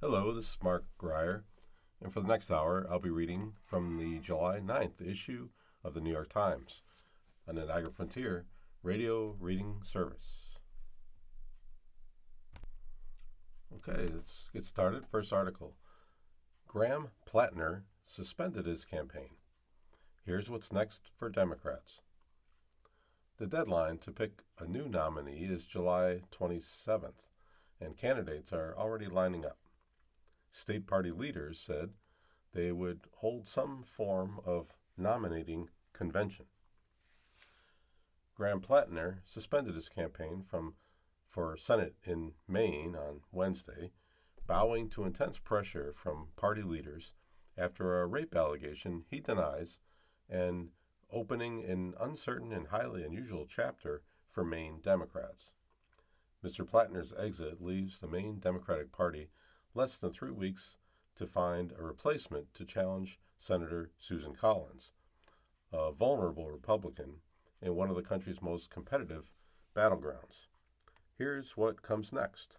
Hello, this is Mark Grier, and for the next hour, I'll be reading from the July 9th issue of the New York Times on the Niagara Frontier radio reading service. Okay, let's get started. First article. Graham Plattner suspended his campaign. Here's what's next for Democrats. The deadline to pick a new nominee is July 27th, and candidates are already lining up. State party leaders said they would hold some form of nominating convention. Graham Plattner suspended his campaign for Senate in Maine on Wednesday, bowing to intense pressure from party leaders after a rape allegation he denies and opening an uncertain and highly unusual chapter for Maine Democrats. Mr. Plattner's exit leaves the Maine Democratic Party less than 3 weeks to find a replacement to challenge Senator Susan Collins, a vulnerable Republican in one of the country's most competitive battlegrounds. Here's what comes next.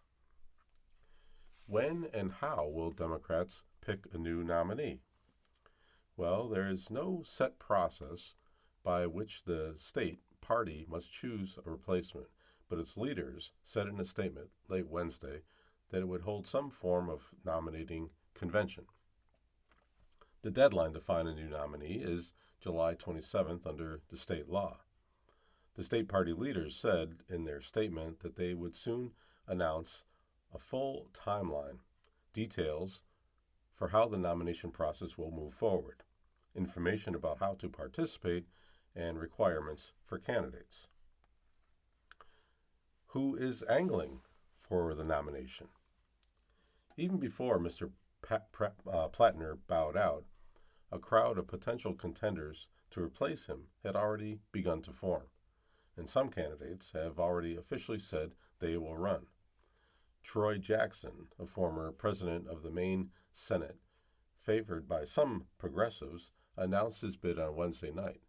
When and how will Democrats pick a new nominee? Well, there is no set process by which the state party must choose a replacement, but its leaders said in a statement late Wednesday that it would hold some form of nominating convention. The deadline to find a new nominee is July 27th under the state law. The state party leaders said in their statement that they would soon announce a full timeline, details for how the nomination process will move forward, information about how to participate, and requirements for candidates. Who is angling for the nomination? Even before Mr. Plattner bowed out, a crowd of potential contenders to replace him had already begun to form, and some candidates have already officially said they will run. Troy Jackson, a former president of the Maine Senate, favored by some progressives, announced his bid on Wednesday night,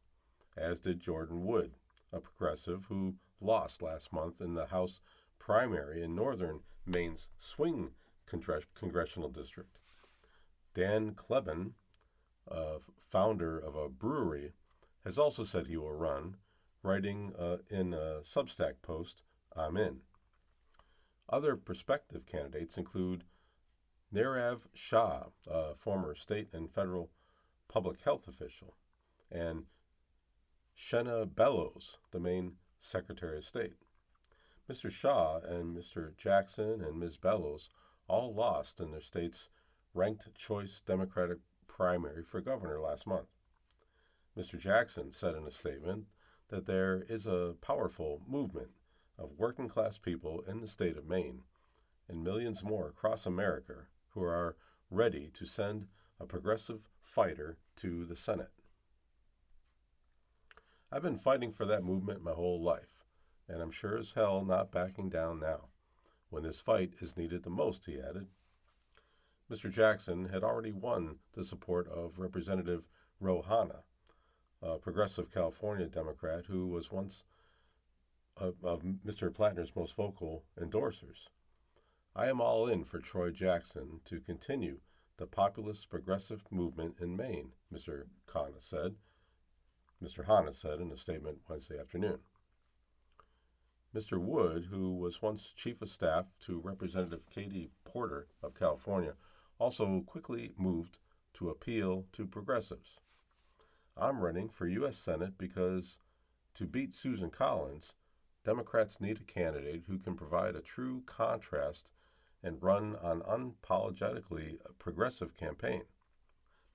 as did Jordan Wood, a progressive who lost last month in the House primary in northern Maine's swing congressional district. Dan Kleben, founder of a brewery, has also said he will run, writing in a Substack post, "I'm in." Other prospective candidates include Nirav Shah, a former state and federal public health official, and Shenna Bellows, the Maine Secretary of State. Mr. Shah and Mr. Jackson and Ms. Bellows all lost in their state's ranked choice Democratic primary for governor last month. Mr. Jackson said in a statement that there is a powerful movement of working-class people in the state of Maine and millions more across America who are ready to send a progressive fighter to the Senate. I've been fighting for that movement my whole life, and I'm sure as hell not backing down now, when this fight is needed the most, he added. Mr. Jackson had already won the support of Representative Ro Khanna, a progressive California Democrat who was once of Mr. Plattner's most vocal endorsers. I am all in for Troy Jackson to continue the populist progressive movement in Maine, Mr. Khanna said in a statement Wednesday afternoon. Mr. Wood, who was once chief of staff to Representative Katie Porter of California, also quickly moved to appeal to progressives. I'm running for U.S. Senate because to beat Susan Collins, Democrats need a candidate who can provide a true contrast and run an unapologetically progressive campaign.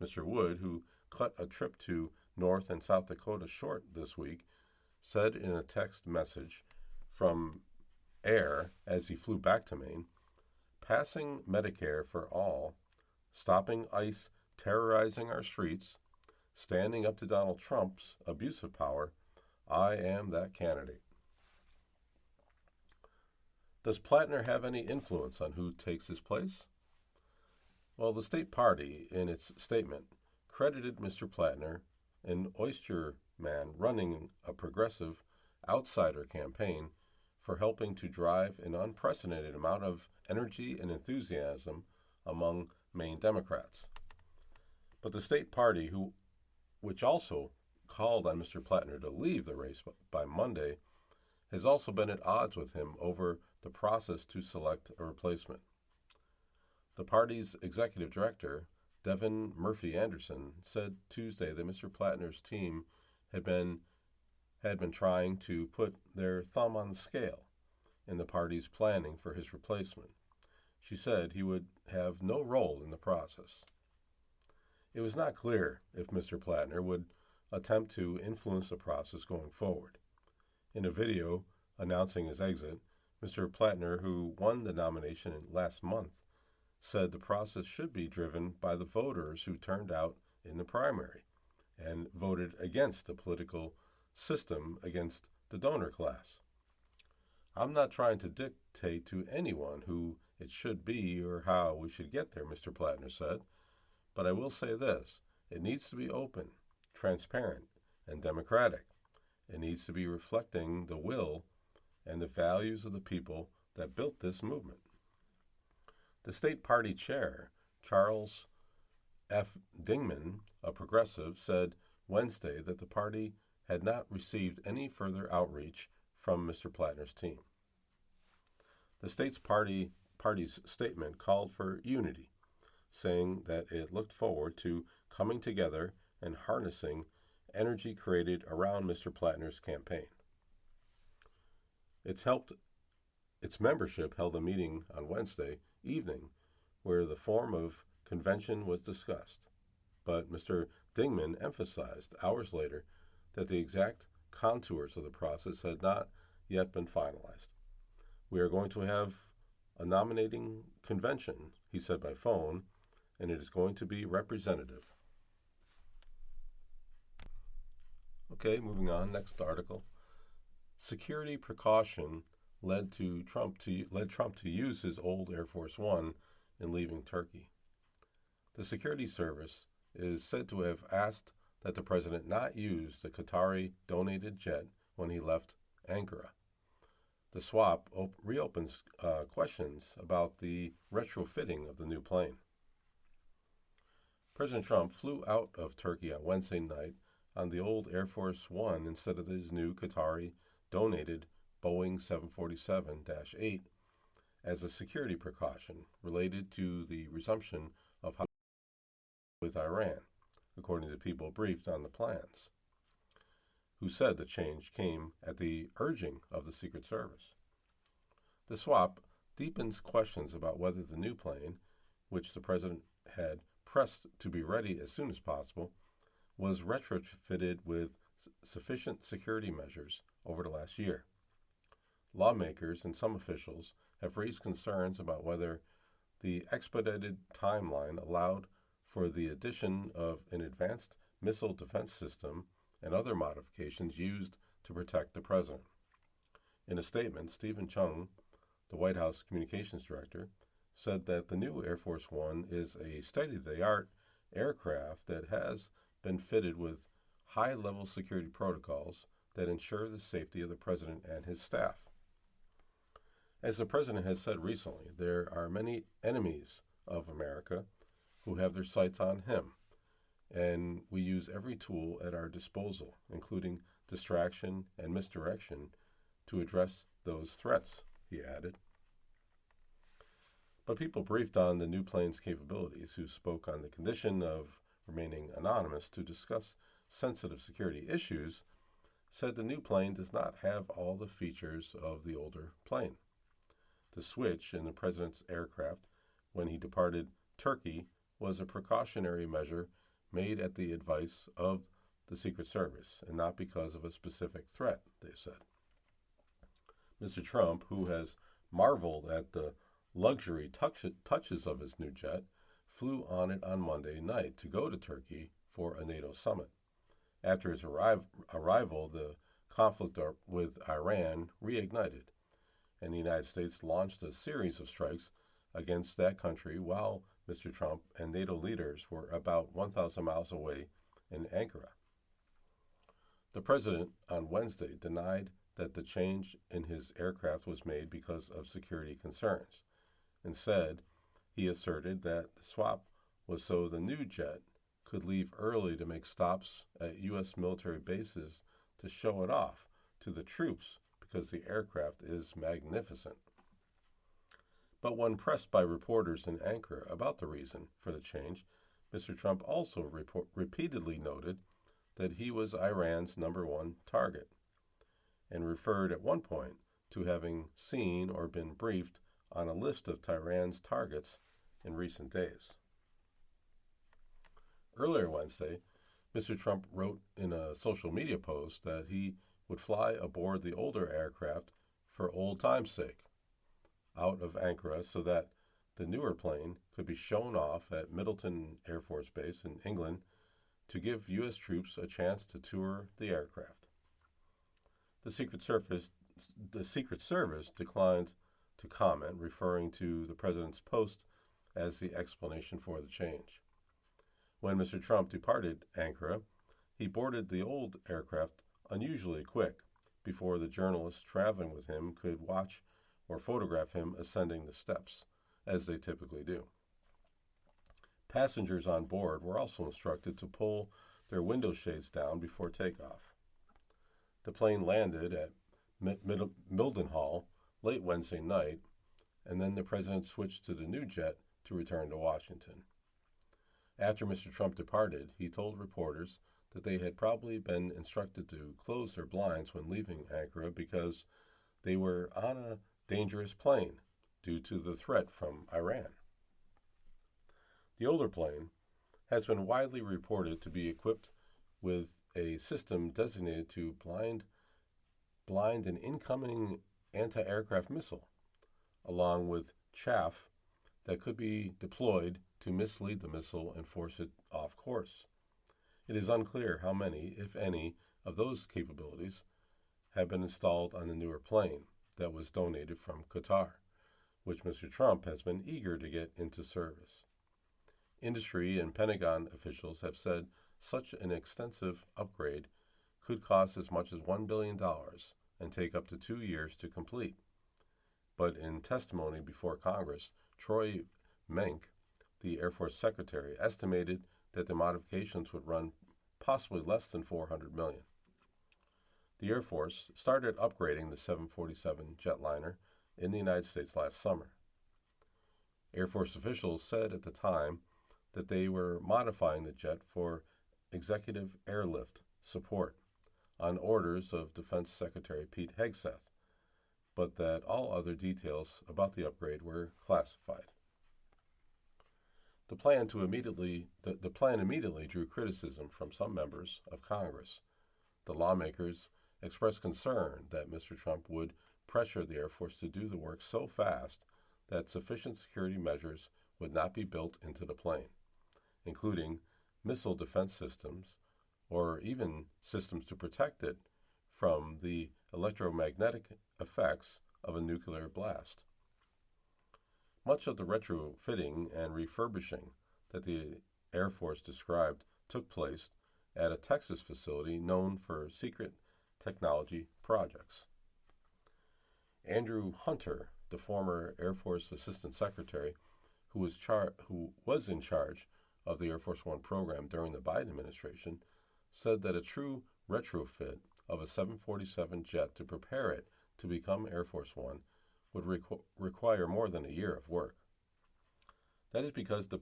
Mr. Wood, who cut a trip to North and South Dakota short this week, said in a text message from Air as he flew back to Maine, "Passing Medicare for all, stopping ICE terrorizing our streets, standing up to Donald Trump's abuse of power, I am that candidate." Does Plattner have any influence on who takes his place? Well, the state party, in its statement, credited Mr. Plattner, an oyster man running a progressive outsider campaign, for helping to drive an unprecedented amount of energy and enthusiasm among Maine Democrats. But the state party, which also called on Mr. Plattner to leave the race by Monday, has also been at odds with him over the process to select a replacement. The party's executive director, Devin Murphy Anderson, said Tuesday that Mr. Plattner's team had been trying to put their thumb on the scale in the party's planning for his replacement. She said he would have no role in the process. It was not clear if Mr. Plattner would attempt to influence the process going forward. In a video announcing his exit, Mr. Plattner, who won the nomination last month, said the process should be driven by the voters who turned out in the primary and voted against the political system, against the donor class. I'm not trying to dictate to anyone who it should be or how we should get there, Mr. Plattner said, but I will say this: it needs to be open, transparent, and democratic. It needs to be reflecting the will and the values of the people that built this movement. The state party chair, Charles F. Dingman, a progressive, said Wednesday that the party had not received any further outreach from Mr. Plattner's team. The state's party's statement called for unity, saying that it looked forward to coming together and harnessing energy created around Mr. Plattner's campaign. Its membership held a meeting on Wednesday evening where the form of convention was discussed, but Mr. Dingman emphasized hours later that the exact contours of the process had not yet been finalized. We are going to have a nominating convention, he said by phone, and it is going to be representative. Okay, moving on, next article. Security precaution led Trump to use his old Air Force One in leaving Turkey. The security service is said to have asked that the president not use the Qatari-donated jet when he left Ankara. The swap reopens questions about the retrofitting of the new plane. President Trump flew out of Turkey on Wednesday night on the old Air Force One instead of his new Qatari-donated Boeing 747-8 as a security precaution related to the resumption of with Iran, according to people briefed on the plans, who said the change came at the urging of the Secret Service. The swap deepens questions about whether the new plane, which the president had pressed to be ready as soon as possible, was retrofitted with sufficient security measures over the last year. Lawmakers and some officials have raised concerns about whether the expedited timeline allowed for the addition of an advanced missile defense system and other modifications used to protect the president. In a statement, Stephen Chung, the White House communications director, said that the new Air Force One is a state-of-the-art aircraft that has been fitted with high-level security protocols that ensure the safety of the president and his staff. As the president has said recently, there are many enemies of America who have their sights on him, and we use every tool at our disposal, including distraction and misdirection, to address those threats, he added. But people briefed on the new plane's capabilities, who spoke on the condition of remaining anonymous to discuss sensitive security issues, said the new plane does not have all the features of the older plane. The switch in the president's aircraft when he departed Turkey was a precautionary measure made at the advice of the Secret Service and not because of a specific threat, they said. Mr. Trump, who has marveled at the luxury touches of his new jet, flew on it on Monday night to go to Turkey for a NATO summit. After his arrival, the conflict with Iran reignited, and the United States launched a series of strikes against that country while Mr. Trump and NATO leaders were about 1,000 miles away in Ankara. The president on Wednesday denied that the change in his aircraft was made because of security concerns and said He asserted that the swap was so the new jet could leave early to make stops at U.S. military bases to show it off to the troops because the aircraft is magnificent. But when pressed by reporters in Ankara about the reason for the change, Mr. Trump also repeatedly noted that he was Iran's number one target, and referred at one point to having seen or been briefed on a list of Tehran's targets in recent days. Earlier Wednesday, Mr. Trump wrote in a social media post that he would fly aboard the older aircraft for old time's sake out of Ankara so that the newer plane could be shown off at Middleton Air Force Base in England to give U.S. troops a chance to tour the aircraft. The Secret Service declined to comment, referring to the president's post as the explanation for the change. When Mr. Trump departed Ankara, he boarded the old aircraft unusually quick before the journalists traveling with him could watch or photograph him ascending the steps, as they typically do. Passengers on board were also instructed to pull their window shades down before takeoff. The plane landed at Mildenhall late Wednesday night, and then the president switched to the new jet to return to Washington. After Mr. Trump departed, he told reporters that they had probably been instructed to close their blinds when leaving Ankara because they were on a dangerous plane due to the threat from Iran. The older plane has been widely reported to be equipped with a system designated to blind an incoming anti-aircraft missile, along with chaff that could be deployed to mislead the missile and force it off course. It is unclear how many, if any, of those capabilities have been installed on the newer plane that was donated from Qatar, which Mr. Trump has been eager to get into service. Industry and Pentagon officials have said such an extensive upgrade could cost as much as $1 billion and take up to 2 years to complete. But in testimony before Congress, Troy Menck, the Air Force Secretary, estimated that the modifications would run possibly less than $400 million. The Air Force started upgrading the 747 jetliner in the United States last summer. Air Force officials said at the time that they were modifying the jet for executive airlift support on orders of Defense Secretary Pete Hegseth, but that all other details about the upgrade were classified. The plan immediately drew criticism from some members of Congress. The lawmakers expressed concern that Mr. Trump would pressure the Air Force to do the work so fast that sufficient security measures would not be built into the plane, including missile defense systems or even systems to protect it from the electromagnetic effects of a nuclear blast. Much of the retrofitting and refurbishing that the Air Force described took place at a Texas facility known for secret technology projects. Andrew Hunter, the former Air Force Assistant Secretary who was in charge of the Air Force One program during the Biden administration, said that a true retrofit of a 747 jet to prepare it to become Air Force One would require more than a year of work. That is because the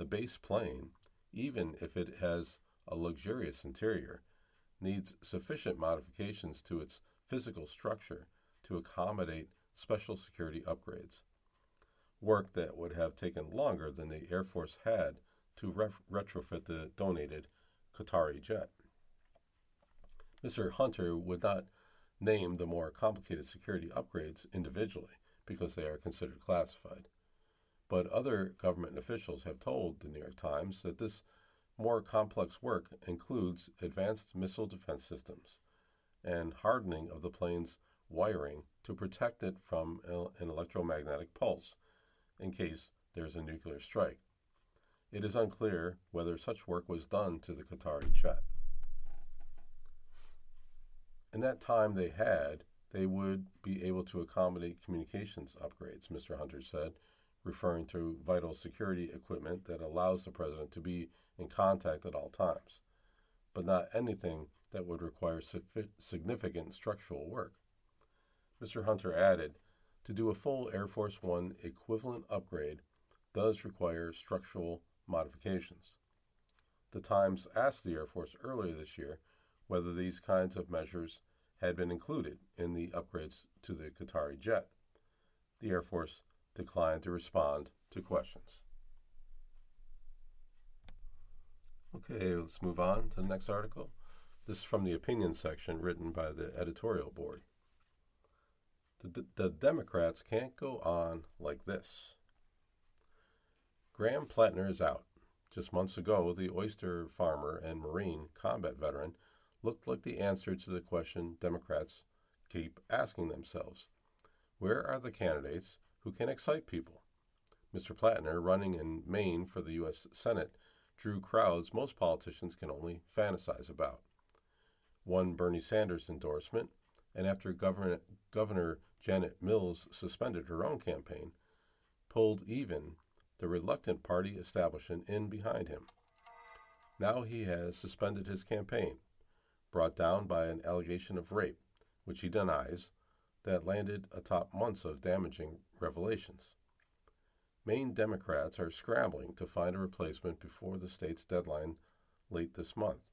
base plane, even if it has a luxurious interior, needs sufficient modifications to its physical structure to accommodate special security upgrades, work that would have taken longer than the Air Force had to retrofit the donated Qatari jet. Mr. Hunter would not name the more complicated security upgrades individually because they are considered classified. But other government officials have told the New York Times that this more complex work includes advanced missile defense systems and hardening of the plane's wiring to protect it from an electromagnetic pulse in case there's a nuclear strike. It is unclear whether such work was done to the Qatari jet. In that time they had, they would be able to accommodate communications upgrades, Mr. Hunter said, referring to vital security equipment that allows the president to be in contact at all times, but not anything that would require significant structural work. Mr. Hunter added, to do a full Air Force One equivalent upgrade does require structural modifications. The Times asked the Air Force earlier this year whether these kinds of measures had been included in the upgrades to the Qatari jet. The Air Force declined to respond to questions. Okay, let's move on to the next article. This is from the opinion section written by the editorial board. The Democrats can't go on like this. Graham Plattner is out. Just months ago, the oyster farmer and Marine combat veteran looked like the answer to the question Democrats keep asking themselves. Where are the candidates who can excite people? Mr. Plattner, running in Maine for the U.S. Senate, drew crowds most politicians can only fantasize about. Won Bernie Sanders' endorsement, and after Governor Janet Mills suspended her own campaign, pulled even the reluctant party establishment in behind him. Now he has suspended his campaign, brought down by an allegation of rape, which he denies, that landed atop months of damaging revelations. Maine Democrats are scrambling to find a replacement before the state's deadline late this month,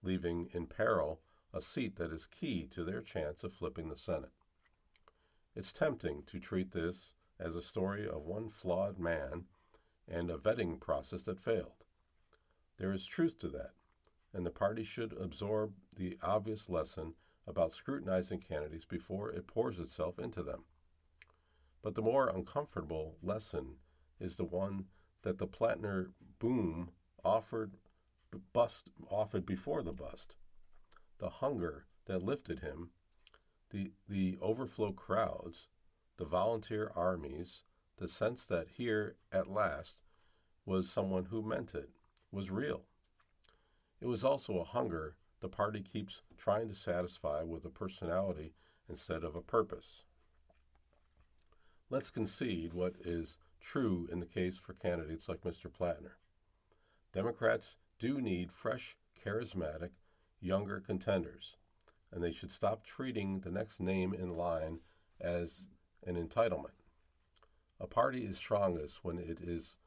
leaving in peril a seat that is key to their chance of flipping the Senate. It's tempting to treat this as a story of one flawed man and a vetting process that failed. There is truth to that, and the party should absorb the obvious lesson about scrutinizing candidates before it pours itself into them. But the more uncomfortable lesson is the one that the Plattner boom offered before the bust. The hunger that lifted him, the overflow crowds, the volunteer armies, the sense that here at last was someone who meant it, was real. It was also a hunger the party keeps trying to satisfy with a personality instead of a purpose. Let's concede what is true in the case for candidates like Mr. Plattner. Democrats do need fresh, charismatic, younger contenders, and they should stop treating the next name in line as an entitlement. A party is strongest when it is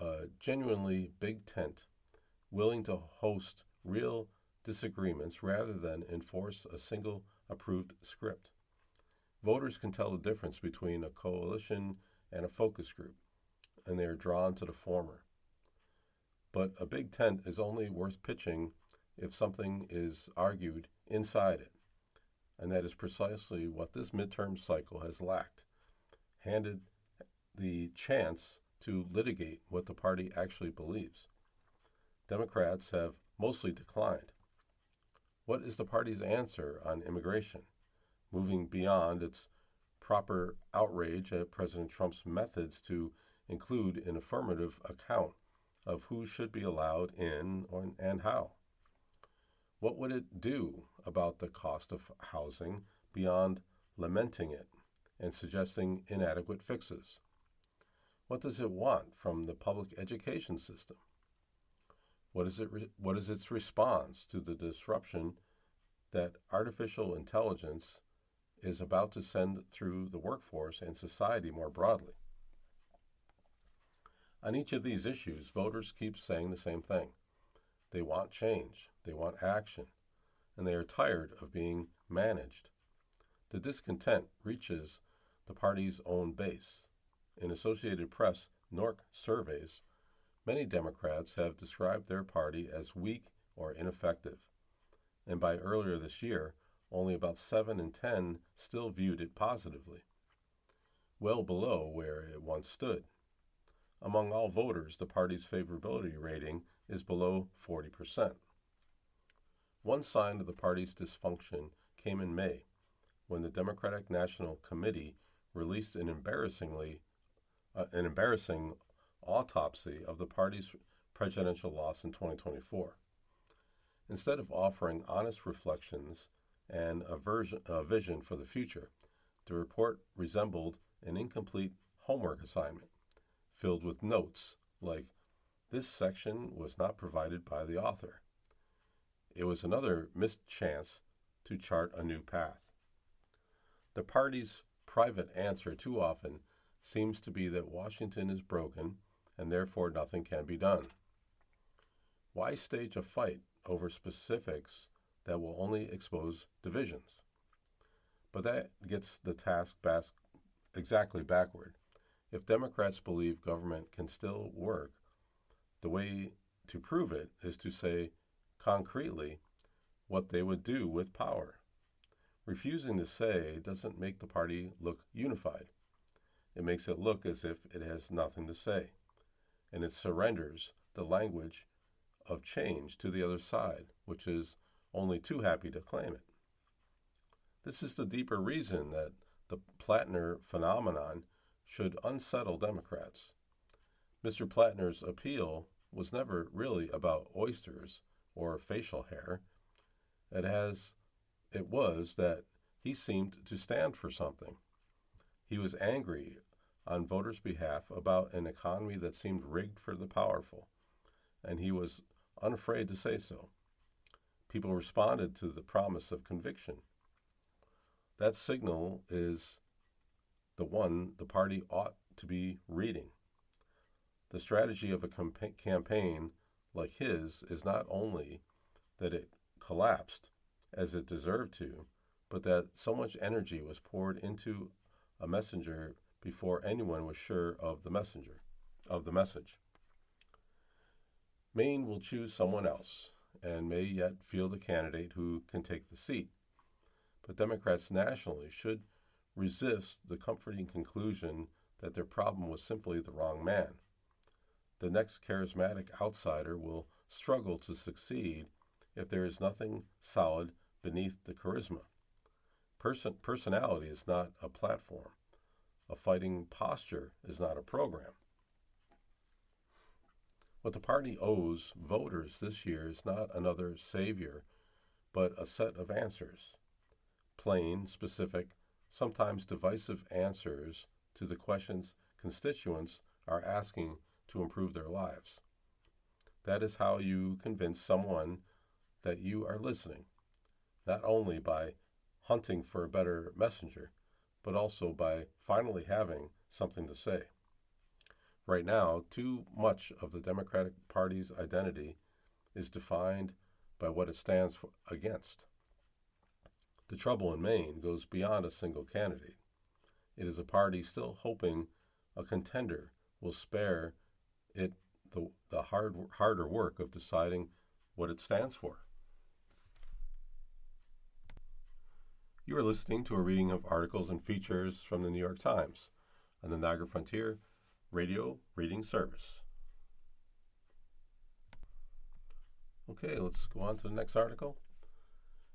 a genuinely big tent, willing to host real disagreements rather than enforce a single approved script. Voters can tell the difference between a coalition and a focus group, and they are drawn to the former. But a big tent is only worth pitching if something is argued inside it, and that is precisely what this midterm cycle has lacked, handed the chance to litigate what the party actually believes. Democrats have mostly declined. What is the party's answer on immigration, moving beyond its proper outrage at President Trump's methods to include an affirmative account of who should be allowed in and how? What would it do about the cost of housing beyond lamenting it and suggesting inadequate fixes? What does it want from the public education system? What is its response to the disruption that artificial intelligence is about to send through the workforce and society more broadly? On each of these issues, voters keep saying the same thing. They want change, they want action, and they are tired of being managed. The discontent reaches the party's own base. In Associated Press NORC surveys, many Democrats have described their party as weak or ineffective, and by earlier this year, only about 7 in 10 still viewed it positively, well below where it once stood. Among all voters, the party's favorability rating is below 40%. One sign of the party's dysfunction came in May, when the Democratic National Committee released an embarrassing autopsy of the party's presidential loss in 2024. Instead of offering honest reflections and a vision for the future, the report resembled an incomplete homework assignment filled with notes like, "This section was not provided by the author." It was another missed chance to chart a new path. The party's private answer too often seems to be that Washington is broken and therefore nothing can be done. Why stage a fight over specifics that will only expose divisions? But that gets the task exactly backward. If Democrats believe government can still work, the way to prove it is to say concretely what they would do with power. Refusing to say doesn't make the party look unified. It makes it look as if it has nothing to say, and it surrenders the language of change to the other side, which is only too happy to claim it. This is the deeper reason that the Plattner phenomenon should unsettle Democrats. Mr. Plattner's appeal was never really about oysters or facial hair. It was that he seemed to stand for something. He was angry on voters' behalf about an economy that seemed rigged for the powerful, and he was unafraid to say so. People responded to the promise of conviction. That signal is the one the party ought to be reading. The strategy of a campaign like his is not only that it collapsed, as it deserved to, but that so much energy was poured into a messenger before anyone was sure of the message. Maine will choose someone else and may yet field a candidate who can take the seat. But Democrats nationally should resist the comforting conclusion that their problem was simply the wrong man. The next charismatic outsider will struggle to succeed if there is nothing solid beneath the charisma. Personality is not a platform. A fighting posture is not a program. What the party owes voters this year is not another savior, but a set of answers. Plain, specific, sometimes divisive answers to the questions constituents are asking to improve their lives. That is how you convince someone that you are listening, not only by hunting for a better messenger, but also by finally having something to say. Right now, too much of the Democratic Party's identity is defined by what it stands against. The trouble in Maine goes beyond a single candidate. It is a party still hoping a contender will spare it the harder work of deciding what it stands for. You are listening to a reading of articles and features from the New York Times on the Niagara Frontier Radio Reading Service. Okay, let's go on to the next article.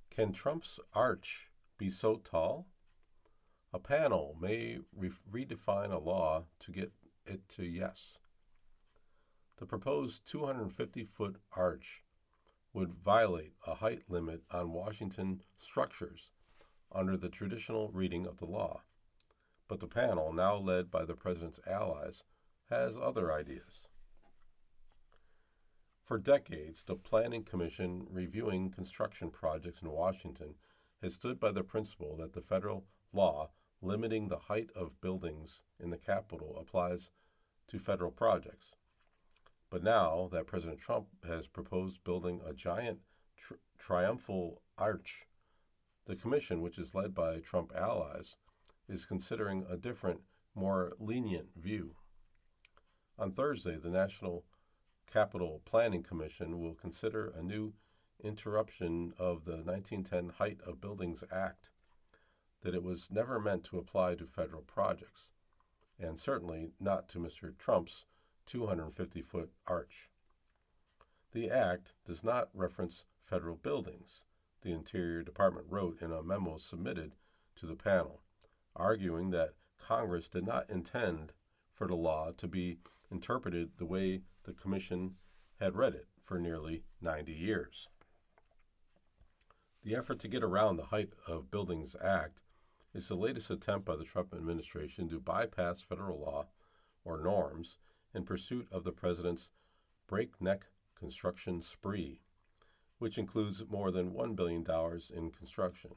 Can Trump's arch be so tall? A panel may redefine a law to get it to yes. The proposed 250-foot arch would violate a height limit on Washington structures under the traditional reading of the law. But the panel, now led by the president's allies, has other ideas. For decades, the Planning Commission reviewing construction projects in Washington has stood by the principle that the federal law limiting the height of buildings in the Capitol applies to federal projects. But now that President Trump has proposed building a giant triumphal arch, the commission, which is led by Trump allies, is considering a different, more lenient view. On Thursday, the National Capital Planning Commission will consider a new interruption of the 1910 Height of Buildings Act that it was never meant to apply to federal projects, and certainly not to Mr. Trump's 250-foot arch. The act does not reference federal buildings, the Interior Department wrote in a memo submitted to the panel, arguing that Congress did not intend for the law to be interpreted the way the Commission had read it for nearly 90 years. The effort to get around the Height of Buildings Act is the latest attempt by the Trump administration to bypass federal law or norms in pursuit of the president's breakneck construction spree, which includes more than $1 billion in construction.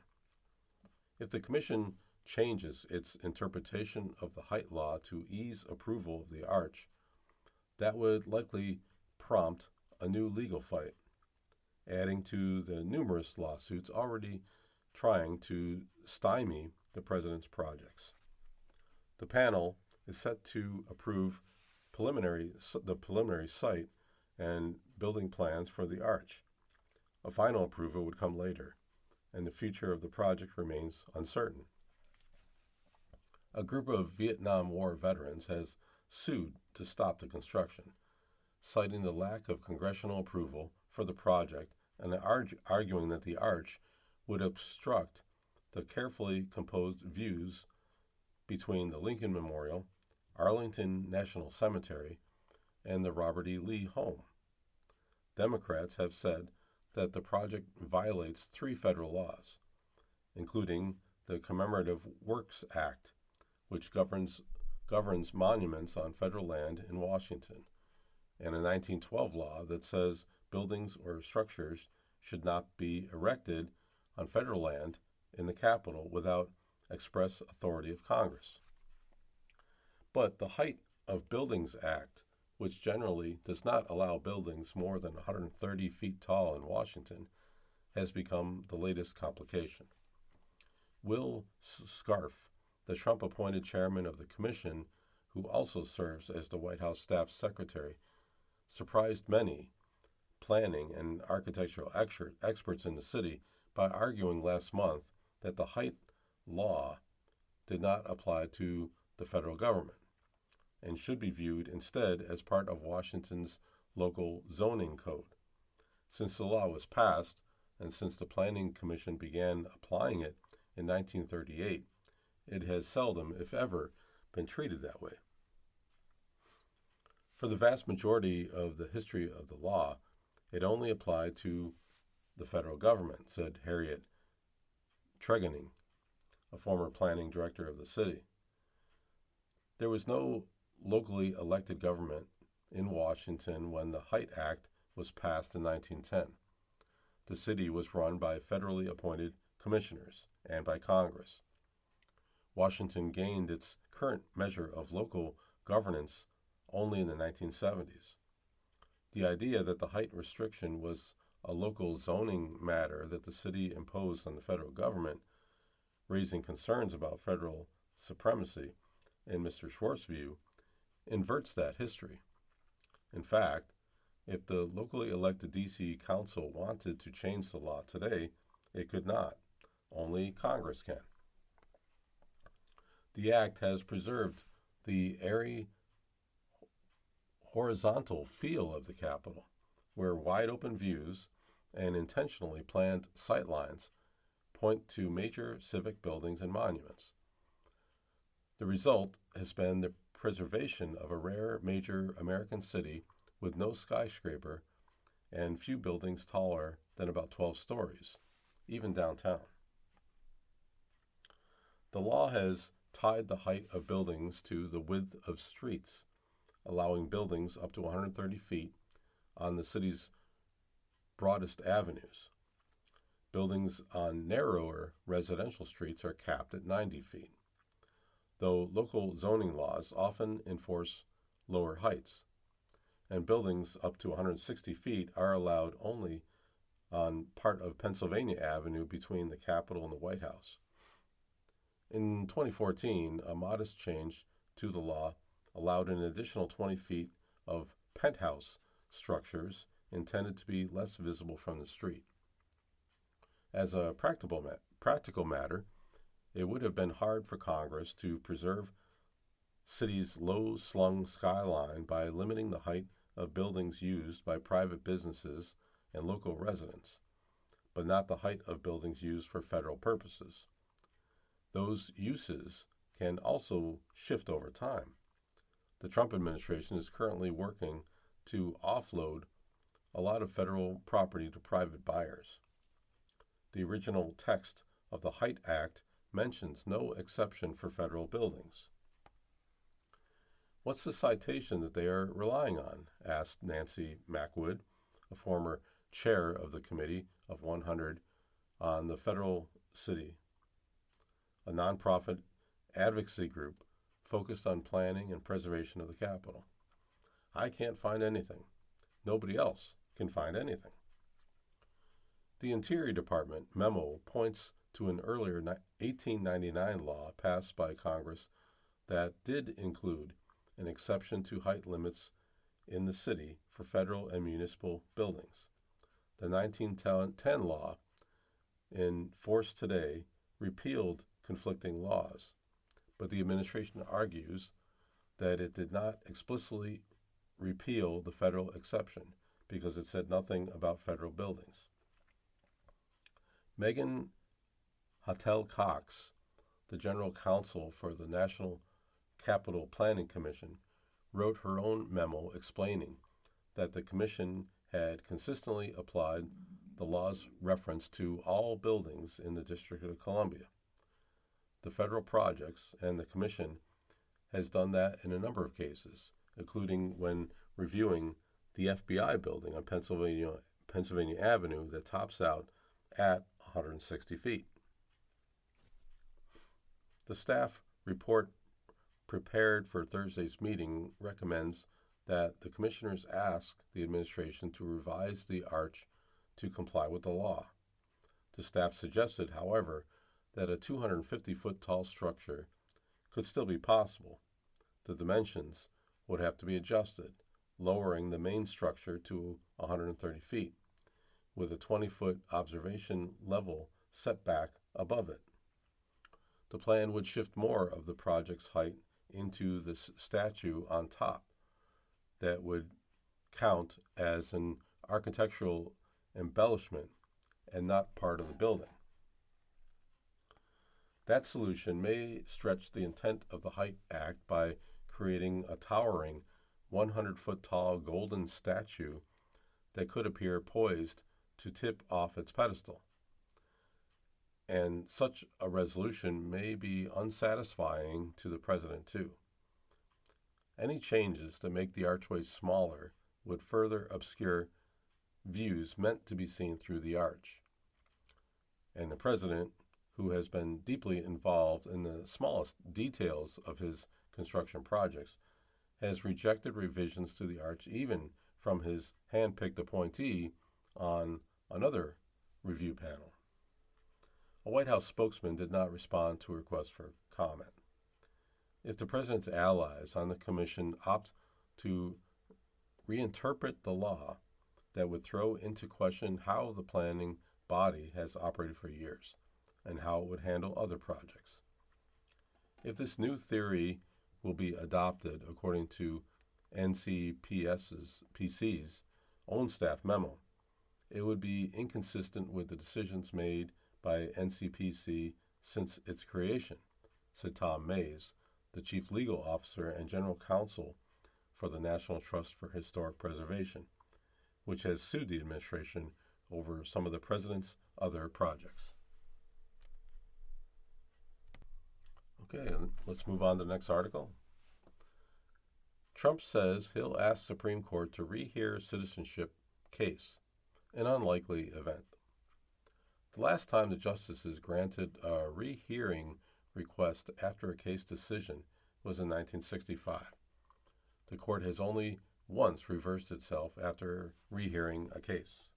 If the commission changes its interpretation of the height law to ease approval of the arch, that would likely prompt a new legal fight, adding to the numerous lawsuits already trying to stymie the president's projects. The panel is set to approve the preliminary site and building plans for the arch. A final approval would come later, and the future of the project remains uncertain. A group of Vietnam War veterans has sued to stop the construction, citing the lack of congressional approval for the project and arguing that the arch would obstruct the carefully composed views between the Lincoln Memorial, Arlington National Cemetery, and the Robert E. Lee home. Democrats have said that the project violates 3 federal laws, including the Commemorative Works Act, which governs monuments on federal land in Washington, and a 1912 law that says buildings or structures should not be erected on federal land in the Capitol without express authority of Congress. But the Height of Buildings Act, which generally does not allow buildings more than 130 feet tall in Washington, has become the latest complication. Will Scarf, the Trump-appointed chairman of the commission, who also serves as the White House staff secretary, surprised many planning and architectural experts in the city by arguing last month that the height law did not apply to the federal government and should be viewed instead as part of Washington's local zoning code. Since the law was passed, and since the Planning Commission began applying it in 1938, it has seldom, if ever, been treated that way. For the vast majority of the history of the law, it only applied to the federal government, said Harriet Tregoning, a former planning director of the city. There was no locally elected government in Washington when the Height Act was passed in 1910. The city was run by federally appointed commissioners and by Congress. Washington gained its current measure of local governance only in the 1970s. The idea that the height restriction was a local zoning matter that the city imposed on the federal government, raising concerns about federal supremacy, in Mr. Schwartz's view, inverts that history. In fact, if the locally elected D.C. Council wanted to change the law today, it could not. Only Congress can. The act has preserved the airy, horizontal feel of the Capitol, where wide-open views and intentionally planned sightlines point to major civic buildings and monuments. The result has been the preservation of a rare major American city with no skyscraper and few buildings taller than about 12 stories, even downtown. The law has tied the height of buildings to the width of streets, allowing buildings up to 130 feet on the city's broadest avenues. Buildings on narrower residential streets are capped at 90 feet, though local zoning laws often enforce lower heights, and buildings up to 160 feet are allowed only on part of Pennsylvania Avenue between the Capitol and the White House. In 2014, a modest change to the law allowed an additional 20 feet of penthouse structures intended to be less visible from the street. As a practical matter, it would have been hard for Congress to preserve city's low-slung skyline by limiting the height of buildings used by private businesses and local residents, but not the height of buildings used for federal purposes. Those uses can also shift over time. The Trump administration is currently working to offload a lot of federal property to private buyers. the original text of the Height Act mentions no exception for federal buildings. "What's the citation that they are relying on?" asked Nancy Mackwood, a former chair of the Committee of 100 on the Federal City, a nonprofit advocacy group focused on planning and preservation of the Capitol. "I can't find anything. Nobody else can find anything." The Interior Department memo points to an earlier 1899 law passed by Congress that did include an exception to height limits in the city for federal and municipal buildings. The 1910 law, in force today, repealed conflicting laws, but the administration argues that it did not explicitly repeal the federal exception because it said nothing about federal buildings. Megan Hattel-Cox, the general counsel for the National Capital Planning Commission, wrote her own memo explaining that the commission had consistently applied the law's reference to all buildings in the District of Columbia, the federal projects, and the commission has done that in a number of cases, including when reviewing the FBI building on Pennsylvania Avenue that tops out at 160 feet. The staff report prepared for Thursday's meeting recommends that the commissioners ask the administration to revise the arch to comply with the law. The staff suggested, however, that a 250-foot tall structure could still be possible. The dimensions would have to be adjusted, lowering the main structure to 130 feet, with a 20-foot observation level setback above it. The plan would shift more of the project's height into the statue on top that would count as an architectural embellishment and not part of the building. That solution may stretch the intent of the Height Act by creating a towering 100-foot tall golden statue that could appear poised to tip off its pedestal. And such a resolution may be unsatisfying to the president, too. Any changes that make the archway smaller would further obscure views meant to be seen through the arch. And the president, who has been deeply involved in the smallest details of his construction projects, has rejected revisions to the arch even from his hand-picked appointee on another review panel. A White House spokesman did not respond to a request for comment. If the president's allies on the commission opt to reinterpret the law, that would throw into question how the planning body has operated for years and how it would handle other projects. If this new theory will be adopted according to NCPC's own staff memo, it would be inconsistent with the decisions made by NCPC since its creation, said Tom Mays, the chief legal officer and general counsel for the National Trust for Historic Preservation, which has sued the administration over some of the president's other projects. Okay, let's move on to the next article. Trump says he'll ask Supreme Court to rehear citizenship case, an unlikely event. The last time the justices granted a rehearing request after a case decision was in 1965. The court has only once reversed itself after rehearing a case.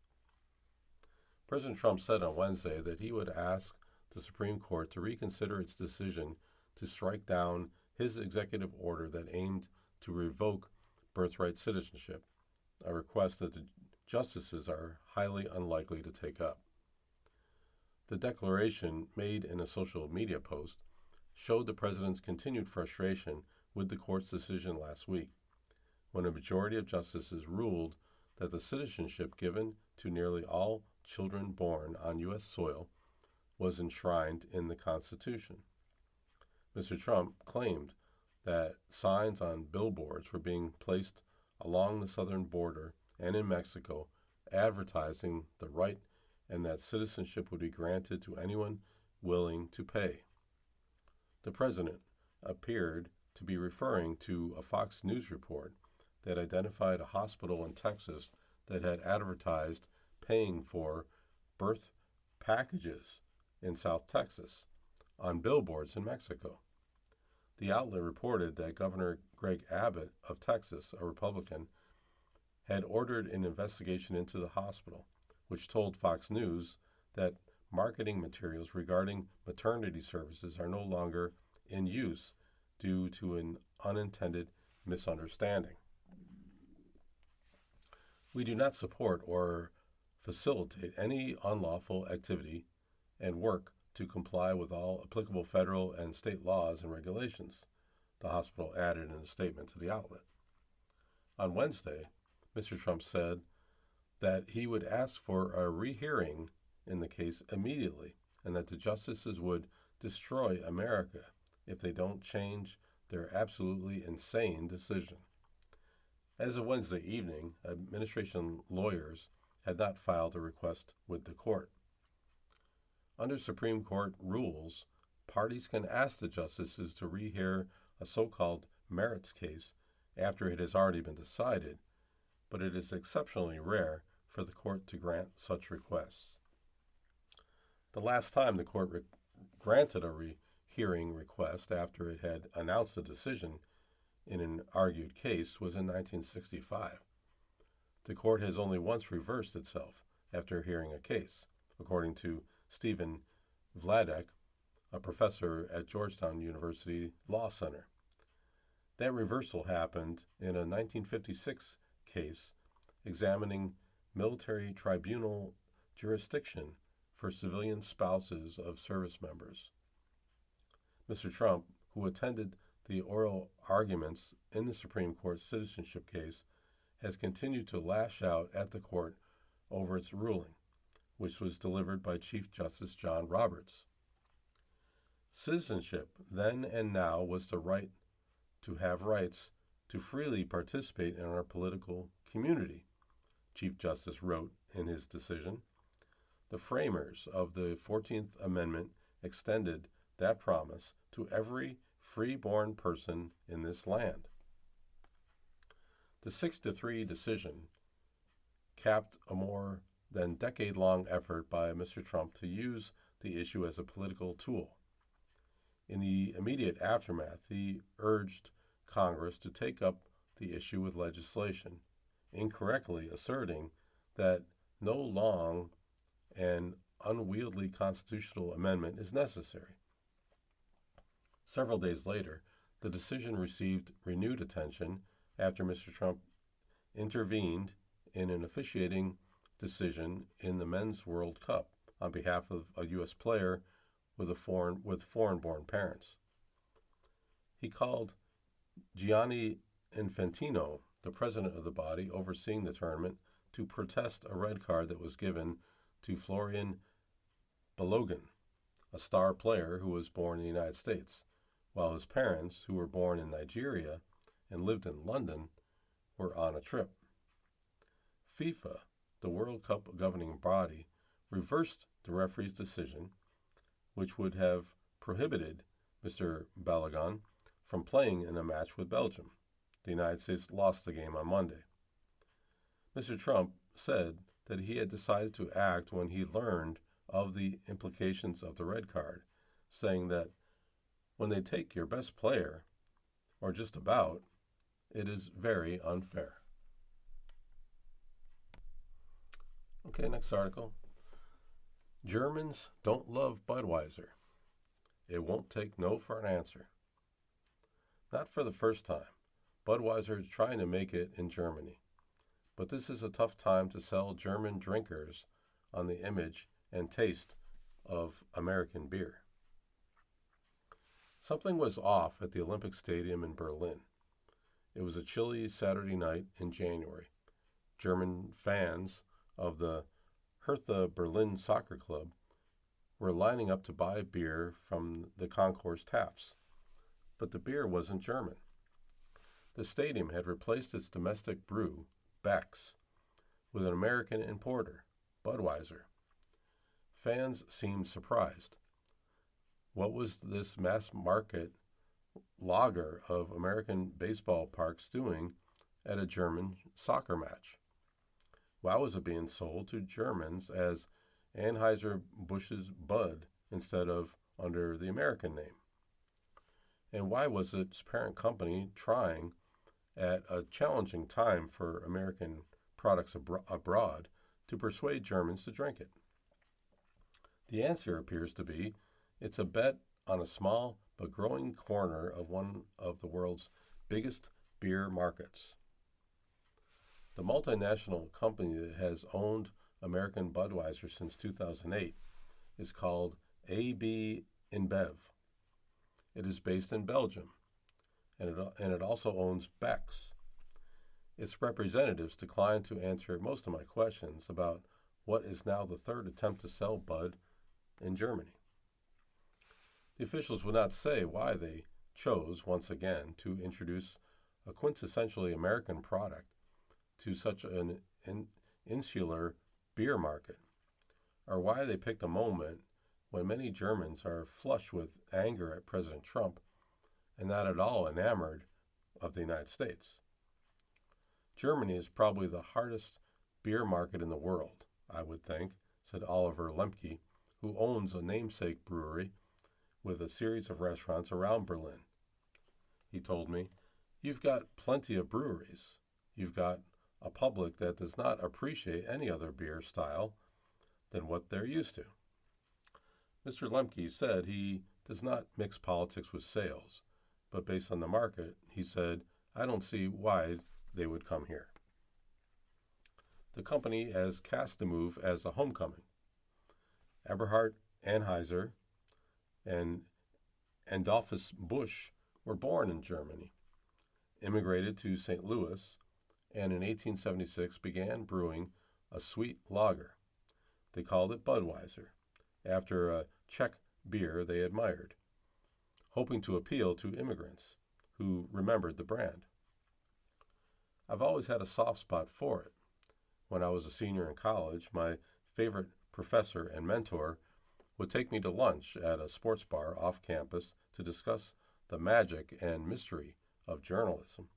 President Trump said on Wednesday that he would ask the Supreme Court to reconsider its decision to strike down his executive order that aimed to revoke birthright citizenship, a request that the justices are highly unlikely to take up. The declaration, made in a social media post, showed the president's continued frustration with the court's decision last week, when a majority of justices ruled that the citizenship given to nearly all children born on U.S. soil was enshrined in the Constitution. Mr. Trump claimed that signs on billboards were being placed along the southern border and in Mexico advertising the right and that citizenship would be granted to anyone willing to pay. The president appeared to be referring to a Fox News report that identified a hospital in Texas that had advertised paying for birth packages in South Texas on billboards in Mexico. The outlet reported that Governor Greg Abbott of Texas, a Republican, had ordered an investigation into the hospital, which told Fox News that marketing materials regarding maternity services are no longer in use due to an unintended misunderstanding. We do not support or facilitate any unlawful activity and work to comply with all applicable federal and state laws and regulations, the hospital added in a statement to the outlet. On Wednesday, Mr. Trump said that he would ask for a rehearing in the case immediately and that the justices would destroy America if they don't change their absolutely insane decision. As of Wednesday evening, administration lawyers had not filed a request with the court. Under Supreme Court rules, parties can ask the justices to rehear a so-called merits case after it has already been decided, but it is exceptionally rare for the court to grant such requests. The last time the court granted a rehearing request after it had announced a decision in an argued case was in 1965. The court has only once reversed itself after hearing a case, according to Stephen Vladek, a professor at Georgetown University Law Center. That reversal happened in a 1956 case examining military tribunal jurisdiction for civilian spouses of service members. Mr. Trump, who attended the oral arguments in the Supreme Court citizenship case, has continued to lash out at the court over its ruling, which was delivered by Chief Justice John Roberts. Citizenship then and now was the right to have rights to freely participate in our political community, Chief Justice wrote in his decision. The framers of the 14th Amendment extended that promise to every free-born person in this land. The 6-3 decision capped a more than decade-long effort by Mr. Trump to use the issue as a political tool. In the immediate aftermath, he urged Congress to take up the issue with legislation, incorrectly asserting that no long and unwieldy constitutional amendment is necessary. Several days later, the decision received renewed attention after Mr. Trump intervened in an officiating decision in the Men's World Cup on behalf of a U.S. player with foreign-born parents. He called Gianni Infantino, the president of the body overseeing the tournament, to protest a red card that was given to Florian Balogun, a star player who was born in the United States, while his parents, who were born in Nigeria and lived in London, were on a trip. FIFA, the World Cup governing body, reversed the referee's decision, which would have prohibited Mr. Balogun from playing in a match with Belgium. The United States lost the game on Monday. Mr. Trump said that he had decided to act when he learned of the implications of the red card, saying that when they take your best player, or just about, it is very unfair. Okay, next article. Germans don't love Budweiser. It won't take no for an answer. Not for the first time. Budweiser is trying to make it in Germany. But this is a tough time to sell German drinkers on the image and taste of American beer. Something was off at the Olympic Stadium in Berlin. It was a chilly Saturday night in January. German fans of the Hertha Berlin Soccer Club were lining up to buy beer from the concourse taps. But the beer wasn't German. The stadium had replaced its domestic brew, Beck's, with an American importer, Budweiser. fans seemed surprised. What was this mass market lager of American baseball parks doing at a German soccer match? Why was it being sold to Germans as Anheuser-Busch's Bud instead of under the American name? And why was its parent company trying, at a challenging time for American products abroad, to persuade Germans to drink it? The answer appears to be it's a bet on a small but growing corner of one of the world's biggest beer markets. The multinational company that has owned American Budweiser since 2008 is called AB InBev. It is based in Belgium, and it also owns Beck's. Its representatives declined to answer most of my questions about what is now the third attempt to sell Bud in Germany. The officials would not say why they chose, once again, to introduce a quintessentially American product to such an insular beer market, or why they picked a moment when many Germans are flush with anger at President Trump and not at all enamored of the United States. Germany is probably the hardest beer market in the world, I would think, said Oliver Lemke, who owns a namesake brewery with a series of restaurants around Berlin. He told me, "You've got plenty of breweries. You've got a public that does not appreciate any other beer style than what they're used to." Mr. Lemke said he does not mix politics with sales, but based on the market, he said, "I don't see why they would come here." The company has cast the move as a homecoming. Eberhard Anheuser and Adolphus Busch were born in Germany, immigrated to St. Louis, and in 1876 began brewing a sweet lager. They called it Budweiser, after a Czech beer they admired, hoping to appeal to immigrants who remembered the brand. I've always had a soft spot for it. When I was a senior in college, my favorite professor and mentor would take me to lunch at a sports bar off campus to discuss the magic and mystery of journalism.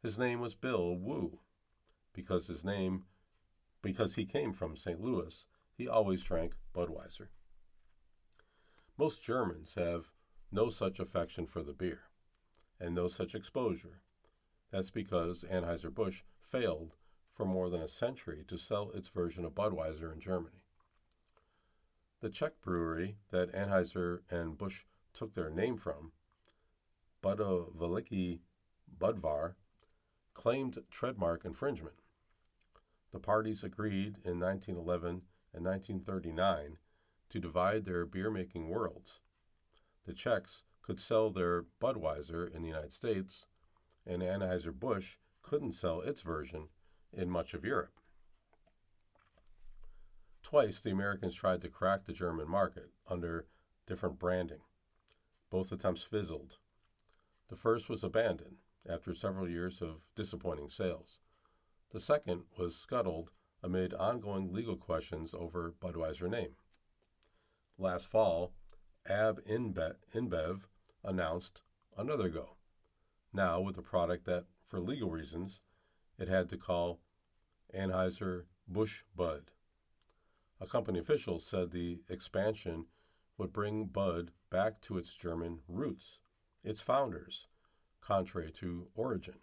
His name was Bill Wu. Because he came from St. Louis, he always drank Budweiser. Most Germans have no such affection for the beer, and no such exposure. That's because Anheuser-Busch failed for more than a century to sell its version of Budweiser in Germany. The Czech brewery that Anheuser and Busch took their name from, Budoveliki Budvar, claimed trademark infringement. The parties agreed in 1911 and 1939 to divide their beer-making worlds. The Czechs could sell their Budweiser in the United States, and Anheuser-Busch couldn't sell its version in much of Europe. Twice, the Americans tried to crack the German market under different branding. Both attempts fizzled. The first was abandoned after several years of disappointing sales. The second was scuttled amid ongoing legal questions over Budweiser name. Last fall, AB InBev announced another go, now with a product that, for legal reasons, it had to call Anheuser-Busch Bud. A company official said the expansion would bring Bud back to its German roots, its founders, contrary to origin,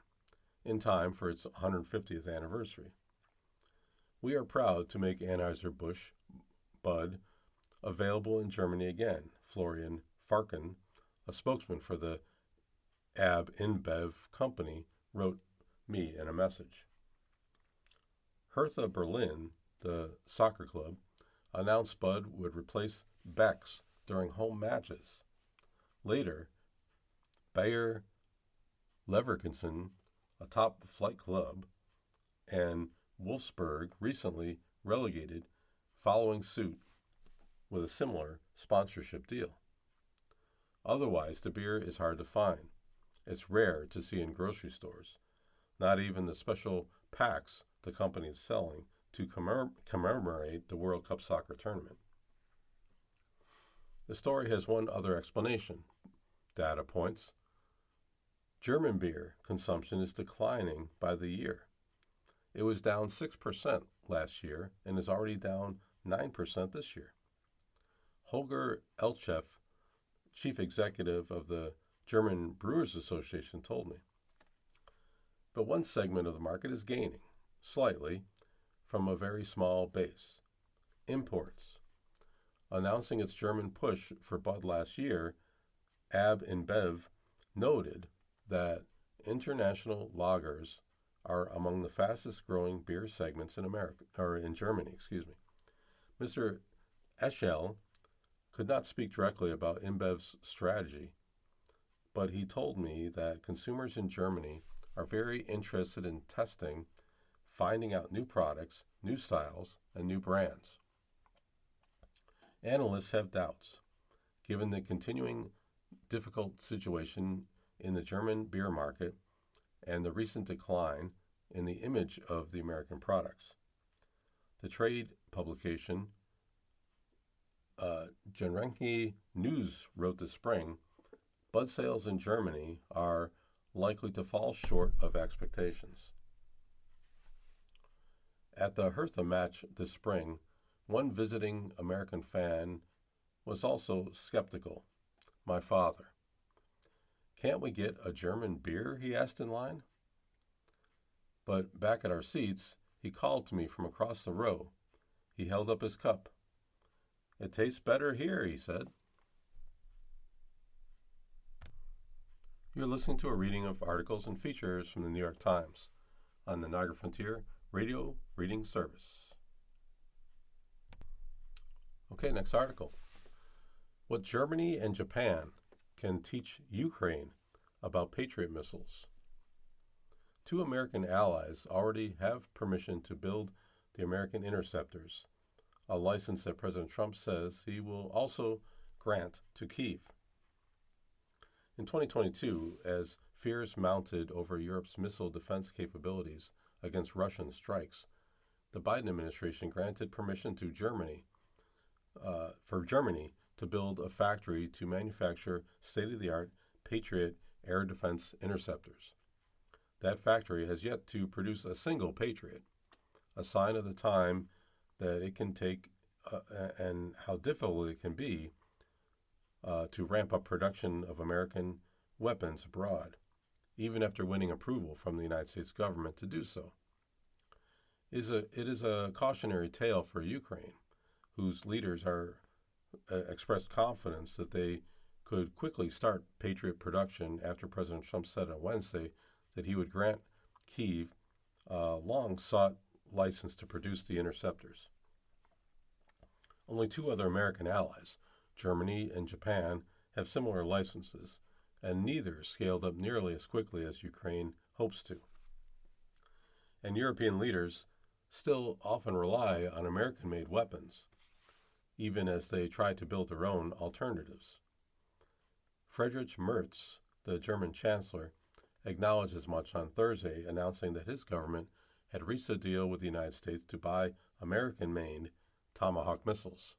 in time for its 150th anniversary. We are proud to make Anheuser-Busch Bud available in Germany again, Florian Farken, a spokesman for the AB InBev company, wrote me in a message. Hertha Berlin, the soccer club, announced Bud would replace Beck's during home matches. Later, Bayer Leverkusen, a top-flight club, and Wolfsburg recently relegated, following suit with a similar sponsorship deal. Otherwise, the beer is hard to find. It's rare to see in grocery stores, not even the special packs the company is selling to commemorate the World Cup soccer tournament. The story has one other explanation. Data points. German beer consumption is declining by the year. It was down 6% last year and is already down 9% this year. Holger Elchef, chief executive of the German Brewers Association, told me. But one segment of the market is gaining, slightly, from a very small base. Imports. Announcing its German push for Bud last year, AB InBev noted that international lagers are among the fastest growing beer segments in Germany. Mr. Eschel could not speak directly about InBev's strategy, but he told me that consumers in Germany are very interested in testing, finding out new products, new styles, and new brands. Analysts have doubts, given the continuing difficult situation in the German beer market and the recent decline in the image of the American products. The trade publication Genrenke News wrote this spring, Bud sales in Germany are likely to fall short of expectations. At the Hertha match this spring, one visiting American fan was also skeptical. My father. Can't we get a German beer? He asked in line. But back at our seats, he called to me from across the row. He held up his cup. It tastes better here, he said. You're listening to a reading of articles and features from the New York Times on the Niagara Frontier Radio Reading Service. Okay, next article. What Germany and Japan can teach Ukraine about Patriot missiles. Two American allies already have permission to build the American interceptors, a license that President Trump says he will also grant to Kyiv. In 2022, as fears mounted over Europe's missile defense capabilities against Russian strikes, the Biden administration granted permission to Germany to build a factory to manufacture state-of-the-art Patriot air defense interceptors. That factory has yet to produce a single Patriot, a sign of the time that it can take and how difficult it can be to ramp up production of American weapons abroad, even after winning approval from the United States government to do so. It is a cautionary tale for Ukraine, whose leaders are expressed confidence that they could quickly start Patriot production after President Trump said on Wednesday that he would grant Kyiv a long-sought license to produce the interceptors. Only two other American allies, Germany and Japan, have similar licenses, and neither scaled up nearly as quickly as Ukraine hopes to. And European leaders still often rely on American-made weapons, even as they try to build their own alternatives. Friedrich Merz, the German chancellor, acknowledged as much on Thursday, announcing that his government had reached a deal with the United States to buy American-made Tomahawk missiles.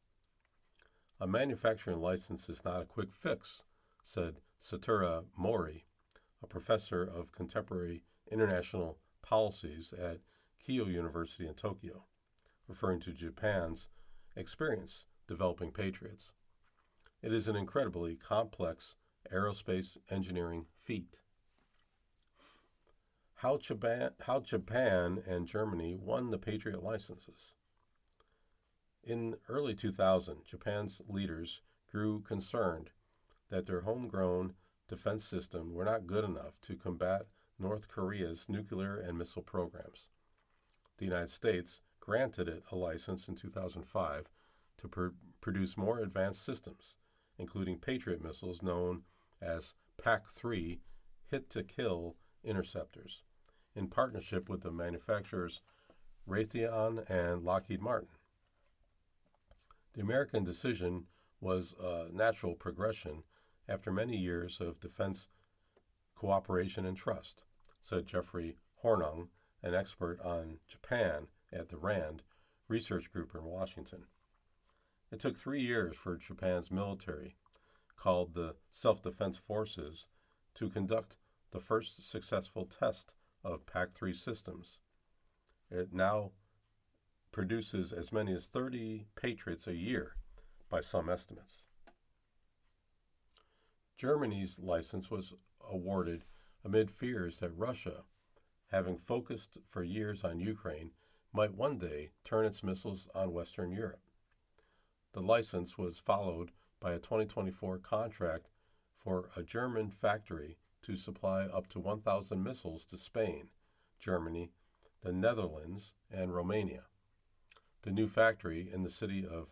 A manufacturing license is not a quick fix, said Satoru Mori, a professor of contemporary international policies at Keio University in Tokyo, referring to Japan's experience developing Patriots. It is an incredibly complex aerospace engineering feat. How Japan and Germany won the Patriot licenses. In early 2000, Japan's leaders grew concerned that their homegrown defense system were not good enough to combat North Korea's nuclear and missile programs. The United States granted it a license in 2005 to produce more advanced systems, including Patriot missiles known as PAC-3 hit-to-kill interceptors, in partnership with the manufacturers Raytheon and Lockheed Martin. The American decision was a natural progression after many years of defense cooperation and trust, said Jeffrey Hornung, an expert on Japan at the RAND Research Group in Washington. It took 3 years for Japan's military, called the Self-Defense Forces, to conduct the first successful test of PAC-3 systems. It now produces as many as 30 Patriots a year by some estimates. Germany's license was awarded amid fears that Russia, having focused for years on Ukraine, might one day turn its missiles on Western Europe. The license was followed by a 2024 contract for a German factory to supply up to 1,000 missiles to Spain, Germany, the Netherlands, and Romania. The new factory in the city of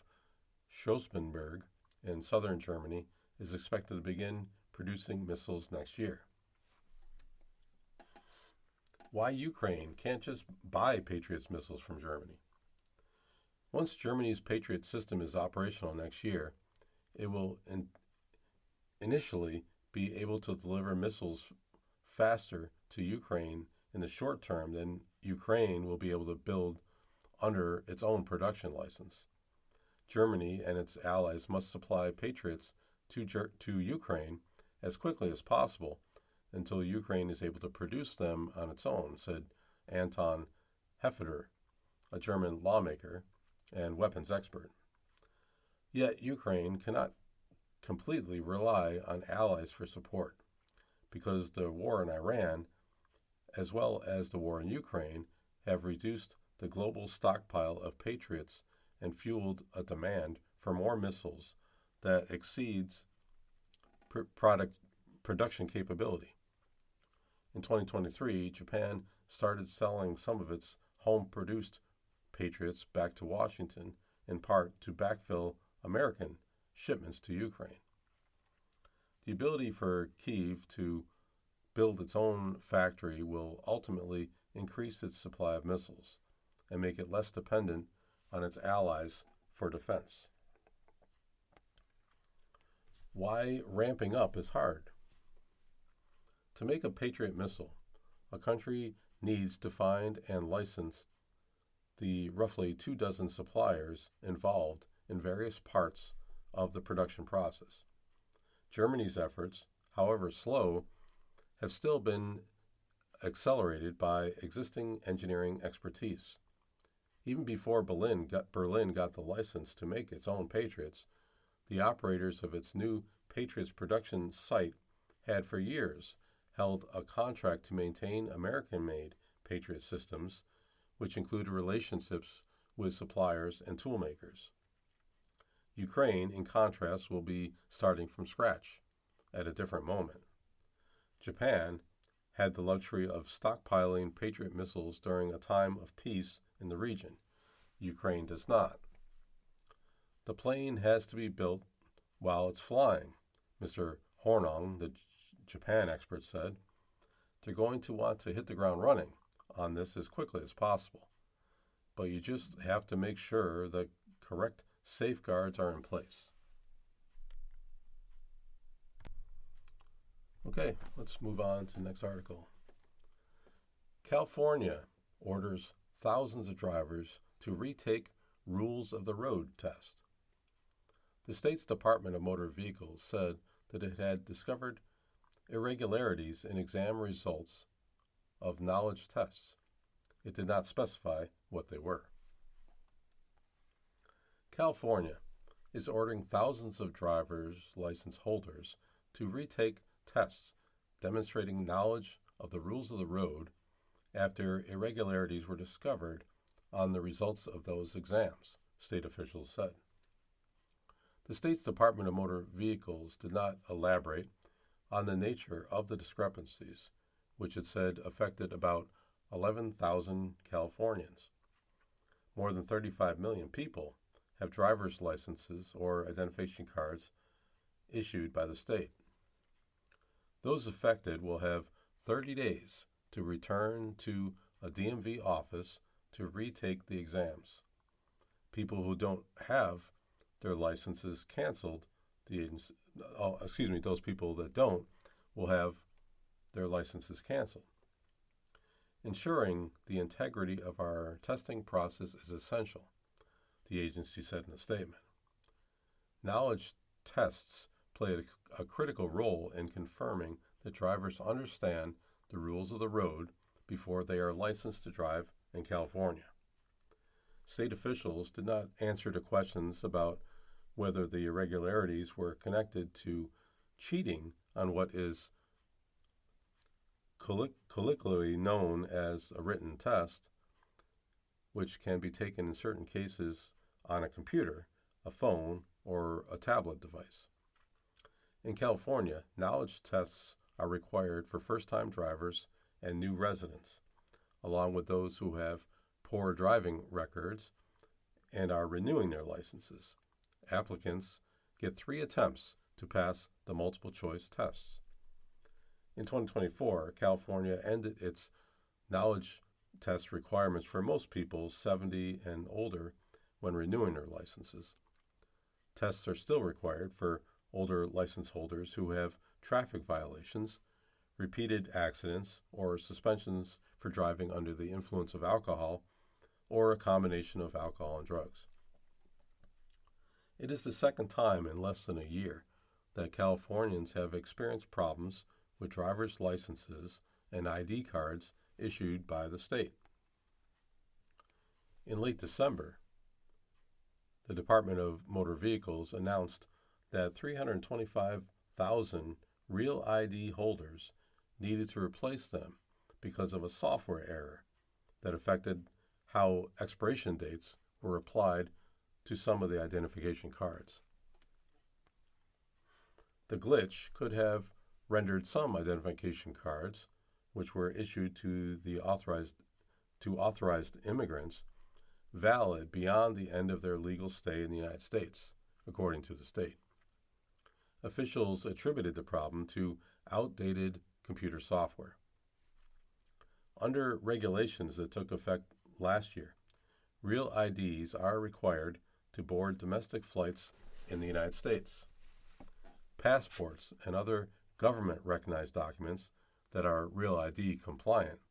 Schossenberg in southern Germany is expected to begin producing missiles next year. Why Ukraine can't just buy Patriot missiles from Germany? Once Germany's Patriot system is operational next year, it will initially be able to deliver missiles faster to Ukraine in the short term than Ukraine will be able to build under its own production license. Germany and its allies must supply Patriots to Ukraine as quickly as possible until Ukraine is able to produce them on its own, said Anton Hefeder, a German lawmaker and weapons expert. Yet Ukraine cannot completely rely on allies for support, because the war in Iran, as well as the war in Ukraine, have reduced the global stockpile of Patriots and fueled a demand for more missiles that exceeds production capability. In 2023, Japan started selling some of its home-produced Patriots back to Washington, in part to backfill American shipments to Ukraine. The ability for Kyiv to build its own factory will ultimately increase its supply of missiles and make it less dependent on its allies for defense. Why ramping up is hard. To make a Patriot missile, a country needs to find and license the roughly 24 suppliers involved in various parts of the production process. Germany's efforts, however slow, have still been accelerated by existing engineering expertise. Even before Berlin got the license to make its own Patriots, the operators of its new Patriots production site had for years held a contract to maintain American-made Patriot systems, which included relationships with suppliers and toolmakers. Ukraine, in contrast, will be starting from scratch at a different moment. Japan had the luxury of stockpiling Patriot missiles during a time of peace in the region. Ukraine does not. The plane has to be built while it's flying, Mr. Hornung, the Japan expert, said. They're going to want to hit the ground running on this as quickly as possible, but you just have to make sure the correct safeguards are in place. Okay, let's move on to the next article. California orders thousands of drivers to retake rules of the road test. The state's Department of Motor Vehicles said that it had discovered irregularities in exam results of knowledge tests. It did not specify what they were. California is ordering thousands of driver's license holders to retake tests demonstrating knowledge of the rules of the road after irregularities were discovered on the results of those exams, state officials said. The state's Department of Motor Vehicles did not elaborate on the nature of the discrepancies, which it said affected about 11,000 Californians. More than 35 million people have driver's licenses or identification cards issued by the state. Those affected will have 30 days to return to a DMV office to retake the exams. People who don't have their licenses canceled, those people that don't will have their licenses canceled. Ensuring the integrity of our testing process is essential, the agency said in a statement. Knowledge tests play a critical role in confirming that drivers understand the rules of the road before they are licensed to drive in California. State officials did not answer to questions about whether the irregularities were connected to cheating on what is colloquially known as a written test, which can be taken in certain cases on a computer, a phone, or a tablet device. In California, knowledge tests are required for first-time drivers and new residents, along with those who have poor driving records and are renewing their licenses. Applicants get 3 attempts to pass the multiple choice tests. In 2024, California ended its knowledge test requirements for most people 70 and older when renewing their licenses. Tests are still required for older license holders who have traffic violations, repeated accidents, or suspensions for driving under the influence of alcohol or a combination of alcohol and drugs. It is the second time in less than a year that Californians have experienced problems with driver's licenses and ID cards issued by the state. In late December, the Department of Motor Vehicles announced that 325,000 real ID holders needed to replace them because of a software error that affected how expiration dates were applied to some of the identification cards. The glitch could have rendered some identification cards, which were issued to authorized immigrants, valid beyond the end of their legal stay in the United States, according to the state. Officials attributed the problem to outdated computer software. Under regulations that took effect last year, real IDs are required to board domestic flights in the United States. Passports and other government-recognized documents that are Real ID compliant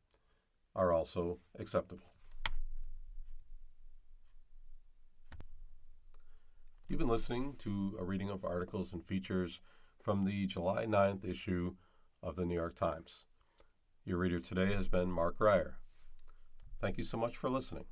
are also acceptable. You've been listening to a reading of articles and features from the July 9th issue of the New York Times. Your reader today has been Mark Reier. Thank you so much for listening.